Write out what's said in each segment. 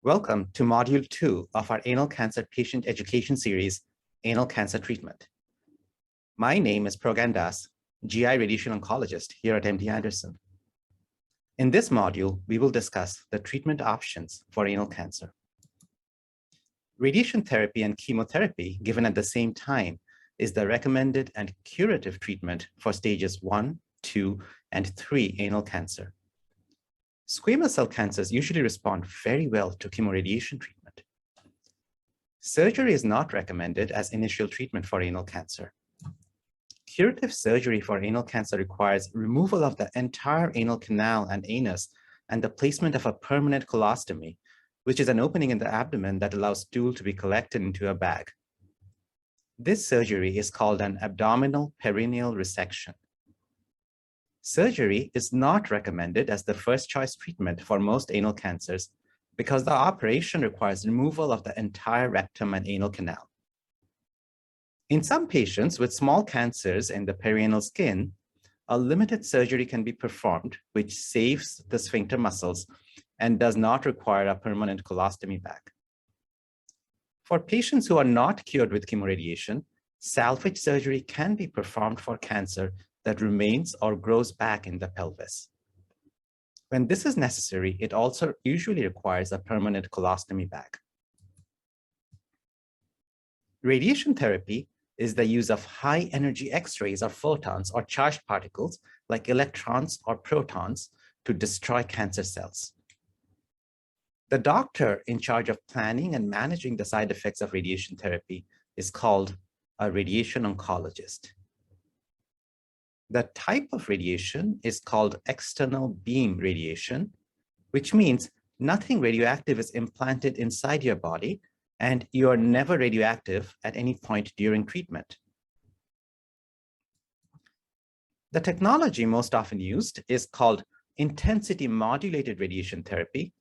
Welcome to Module 2 of our Anal Cancer Patient Education Series, Anal Cancer Treatment. My name is Progan Das, GI Radiation Oncologist here at MD Anderson. In this module, we will discuss the treatment options for anal cancer. Radiation therapy and chemotherapy given at the same time is the recommended and curative treatment for stages 1, 2, and 3 anal cancer. Squamous cell cancers usually respond very well to chemoradiation treatment. Surgery is not recommended as initial treatment for anal cancer. Curative surgery for anal cancer requires removal of the entire anal canal and anus and the placement of a permanent colostomy, which is an opening in the abdomen that allows stool to be collected into a bag. This surgery is called an abdominal perineal resection. Surgery is not recommended as the first choice treatment for most anal cancers because the operation requires removal of the entire rectum and anal canal. In some patients with small cancers in the perianal skin, a limited surgery can be performed, which saves the sphincter muscles and does not require a permanent colostomy bag. For patients who are not cured with chemoradiation, salvage surgery can be performed for cancer that remains or grows back in the pelvis. When this is necessary, it also usually requires a permanent colostomy bag. Radiation therapy is the use of high energy X-rays or photons or charged particles like electrons or protons to destroy cancer cells. The doctor in charge of planning and managing the side effects of radiation therapy is called a radiation oncologist. The type of radiation is called external beam radiation, which means nothing radioactive is implanted inside your body and you are never radioactive at any point during treatment. The technology most often used is called intensity modulated radiation therapy,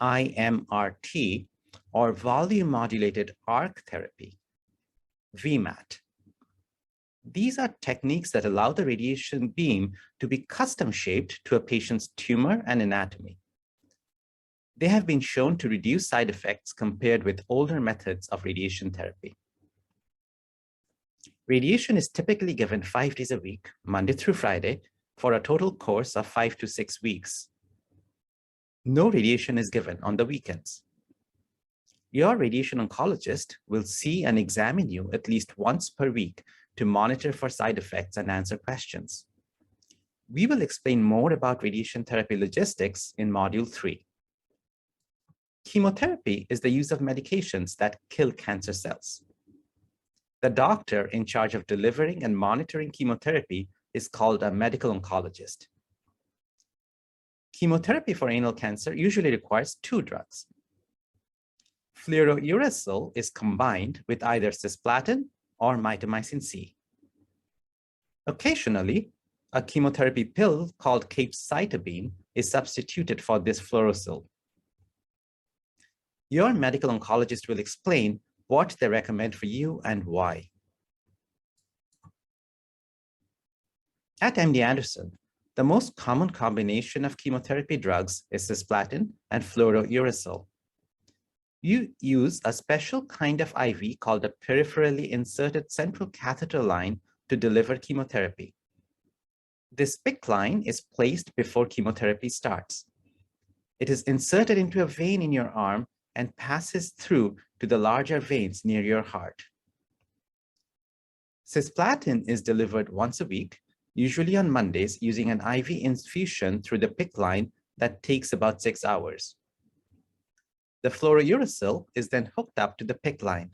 IMRT, or volume modulated arc therapy, VMAT. These are techniques that allow the radiation beam to be custom shaped to a patient's tumor and anatomy. They have been shown to reduce side effects compared with older methods of radiation therapy. Radiation is typically given 5 days a week, Monday through Friday, for a total course of 5 to 6 weeks. No radiation is given on the weekends. Your radiation oncologist will see and examine you at least once per week to monitor for side effects and answer questions. We will explain more about radiation therapy logistics in Module 3. Chemotherapy is the use of medications that kill cancer cells. The doctor in charge of delivering and monitoring chemotherapy is called a medical oncologist. Chemotherapy for anal cancer usually requires 2 drugs. Fluorouracil is combined with either cisplatin or mitomycin C. Occasionally, a chemotherapy pill called capecitabine is substituted for this fluorouracil. Your medical oncologist will explain what they recommend for you and why. At MD Anderson, the most common combination of chemotherapy drugs is cisplatin and fluorouracil. You use a special kind of IV called a peripherally inserted central catheter line to deliver chemotherapy. This PICC line is placed before chemotherapy starts. It is inserted into a vein in your arm and passes through to the larger veins near your heart. Cisplatin is delivered once a week, usually on Mondays, using an IV infusion through the PICC line that takes about 6 hours. The fluorouracil is then hooked up to the PICC line.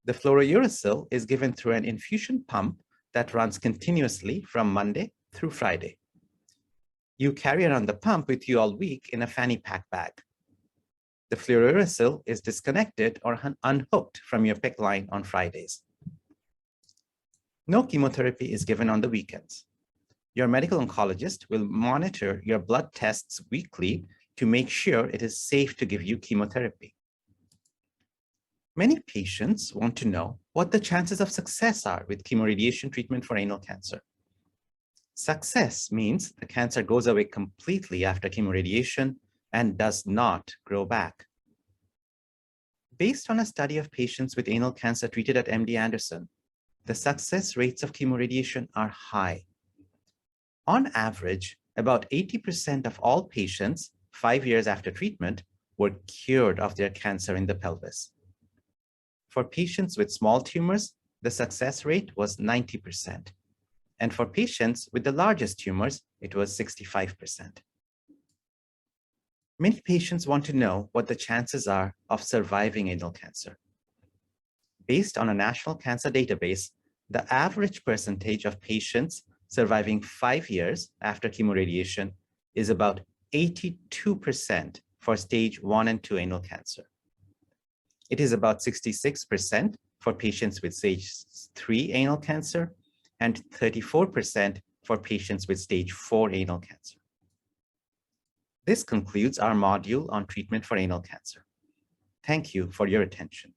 The fluorouracil is given through an infusion pump that runs continuously from Monday through Friday. You carry around the pump with you all week in a fanny pack bag. The fluorouracil is disconnected or unhooked from your PICC line on Fridays. No chemotherapy is given on the weekends. Your medical oncologist will monitor your blood tests weekly to make sure it is safe to give you chemotherapy. Many patients want to know what the chances of success are with chemoradiation treatment for anal cancer. Success means the cancer goes away completely after chemoradiation and does not grow back. Based on a study of patients with anal cancer treated at MD Anderson, the success rates of chemoradiation are high. On average, about 80% of all patients 5 years after treatment were cured of their cancer in the pelvis. For patients with small tumors, the success rate was 90%. And for patients with the largest tumors, it was 65%. Many patients want to know what the chances are of surviving anal cancer. Based on a national cancer database, the average percentage of patients surviving 5 years after chemoradiation is about 82% for stage 1 and 2 anal cancer. It is about 66% for patients with stage 3 anal cancer and 34% for patients with stage 4 anal cancer. This concludes our module on treatment for anal cancer. Thank you for your attention.